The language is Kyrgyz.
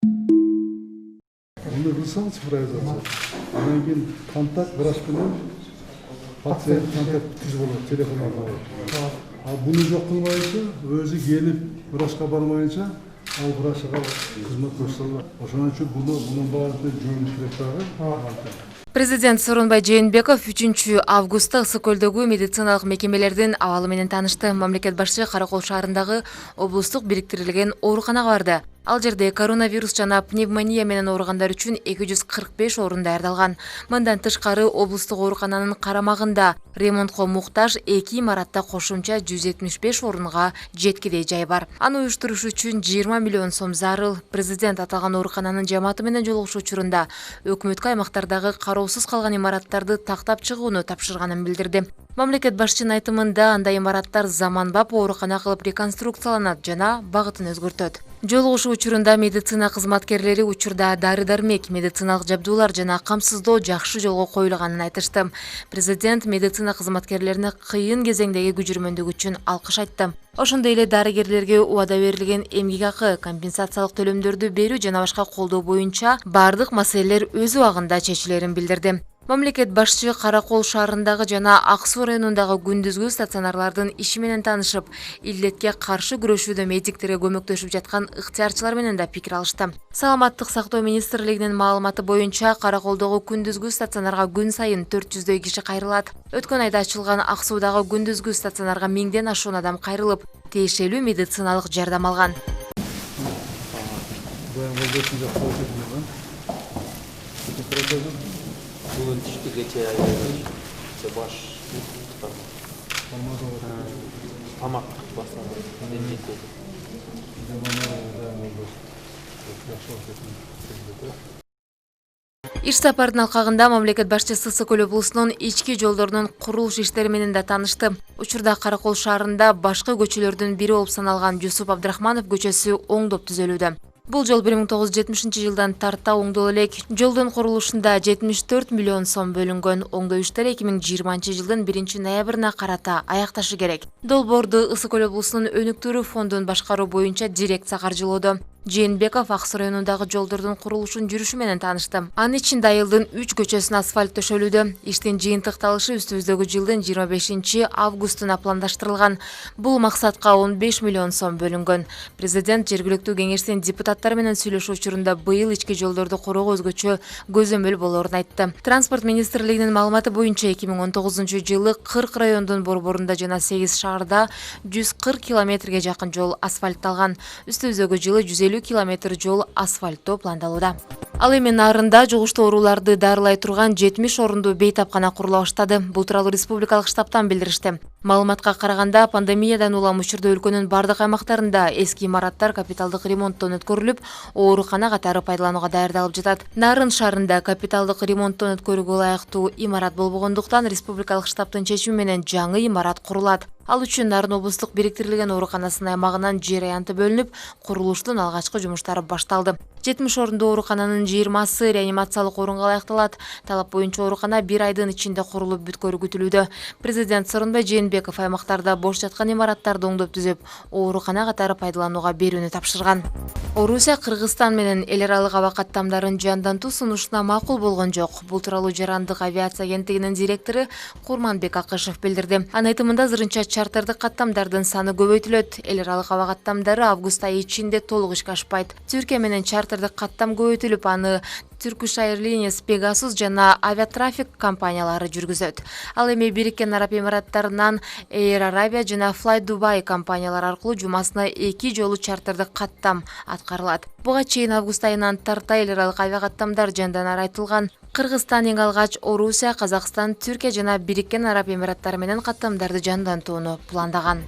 Bunu kılsanız цифровизация. Анан кийин контакт врач менен пациент контакт түз болот, телефон аркылуу. А буну жок кылбайынча, өзү келип врачка бармайынча, ал врачка кызмат көрсөтө албайт. Ошон үчүн мунун баарын жөнүш керек дагы. Президент Сооронбай Жээнбеков 3 августта Ысык көлдөгү медициналык мекемелердин абалы менен таанышты. Мамлекет башчы Каракол шаарындагы облустук бириктирилген ооруканага барды. Ал жерде коронавирус жана пневмония менен ооругандар үчүн 245 орун даярдалган. Мындан тышкары облустук оорукананын карамагында ремонтко муктаж 2 имаратта кошумча 175 орунга жеткидей жай бар. Аны уюштуруш үчүн 20 миллион сом зарыл. Президент аталган оорукананын жамааты менен жолугушуу учурунда өкмөткө аймактардагы кароосуз калган имараттарды тактап чыгууну тапшырганын билдирди. Мамлекет башчынын айтымында андай имараттар заманбап оорукана кылып реконструкцияланат жана багытын өзгөртөт. Жолугушуу учурунда медицина кызматкерлери учурда дары-дармек, медициналык жабдуулар жана камсыздоо жакшы жолго коюлганын айтышты. Президент медицина кызматкерлерине кыйын кезеңдеги күжүрмөндүгү үчүн алкыш айтты. Ошондой эле дарыгерлерге убада берилген эмгек акы, компенсациялык төлөмдөрдү берүү жана башка колдоо боюнча бардык маселелер өз убагында чечилерин билдирди. Мамлекет башчы Каракол шаарындагы жана Ак Суу районундагы күндүзгү стационарлардын иши менен таанышып, илдетке каршы күрөшүүдө медиктерге көмөктөшүп жаткан ыктыярчылар менен да пикир алышты. Саламаттык сактоо министрлигинин маалыматы боюнча Караколдогу күндүзгү стационарга күн сайын 400дөй киши кайрылат. Өткөн айда ачылган Ак Суудагы күндүзгү стационарга 1000ден ашуун адам кайрылып, тиешелүү медициналык жардам алган. Бүгін түштігече баш тамақ басады. Иш сапардын алкагында мамлекет башчысы Ысык көл облусунун ички жолдорунун курулуш иштери менен да таанышты. Учурда Каракол шаарында башкы көчөлөрдүн бири болуп саналган Жусуп Абдрахманов көчөсү оңдоп түзөлүүдө. Бул жол 1970 жылдан тарта оңдоло элек. Жолдун курулушунда 74 миллион сом бөлүнгөн. Оңдоо иштери 2020 жылдын 1-ноябрына карата аякташы керек. Долбоорду Ысык көл облусунун өнүктүрүү фондун башкаруу боюнча дирекция каржылоодо. Жээнбеков Ак Суу районундагы жолдордун курулушун жүрүшү менен таанышты. Анын ичинде айылдын 3 көчөсүнө асфальт төшөлүүдө. Иштин жыйынтыкталышы үстүбүздөгү жылдын 25 августуна пландаштырылган. Бул максатка 15 миллион сом бөлүнгөн. Президент жергиликтүү кеңештин депутаттары менен сүйлөшүү учурунда быйыл ички жолдорду куруу өзгөчө көзөмөл болоорун айтты. Транспорт министрлигинин маалыматы боюнча 2019 жылы 40 райондун борборунда жана 8 шаарда 140 километрге жакын жол асфальтталган. Үстүбүздөгү жылы 150 километр жол асфальттоо пландалууда. Ал эми нарында жугуштуу ооруларды дарылай турган 70 орунду бейтапкана курула баштады. Бул тууралуу республикалык штабтан билдиришти. Маалыматка караганда, пандемиядан улам учурда өлкөнүн бардык аймактарында эски имараттар капиталдык ремонттон өткөрүлүп, оорукана катары пайдаланууга даярдалып жатат. Нарын шаарында капиталдык ремонттон өткөрүүгө ылайыктуу имарат болбогондуктан республикалык штабтын чечими менен жаңы имарат курулат. Ал үчүн Нарын облустук бириктирилген ооруканасынын аймагынан жер аянты бөлүнүп, курулуштун алгачкы жумуштары башталды. 70 орунду оорукананын 20сы реанимациялык орунга ылайыкталат. Талап боюнча оорукана 1 айдын ичинде курулуп бүткөрү күтүлүүдө. Президент Сооронбай Жээнбеков аймактарда бош жаткан имараттарды оңдоп түзөп, оорукана катары пайдаланууга берүүнү тапшырган. Орусия Кыргызстан менен эл аралык аба каттамдарын жандантуу сунушуна макул болгон жок. Бул тууралуу Жарандык авиация агенттигинин директору Курманбек Акышев билдирди. Анын айтымында азырынча чартердик каттамдардын саны көбөйтүлөт. Эл аралык аба каттамдары август айы ичинде толук ишке ашпайт. Түркия менен чартердик каттам көбөйтүлүп, аны Turkish Airlines, Pegasus жана авиатрафик компаниялары жүргүзөт. Ал эми Бириккен Араб Эмираттарынан Air Arabia жана Fly Dubai компаниялары аркылуу жумасына 2 жолу чартердик каттам аткарылат. Буга чейин август айынан тарта эл аралык авиакаттамдар жанданар айтылган. Кыргызстан эң алгач Орусия, Казакстан, Түркия жана Бириккен Араб Эмираттары менен каттамдарды жандантууну пландаган.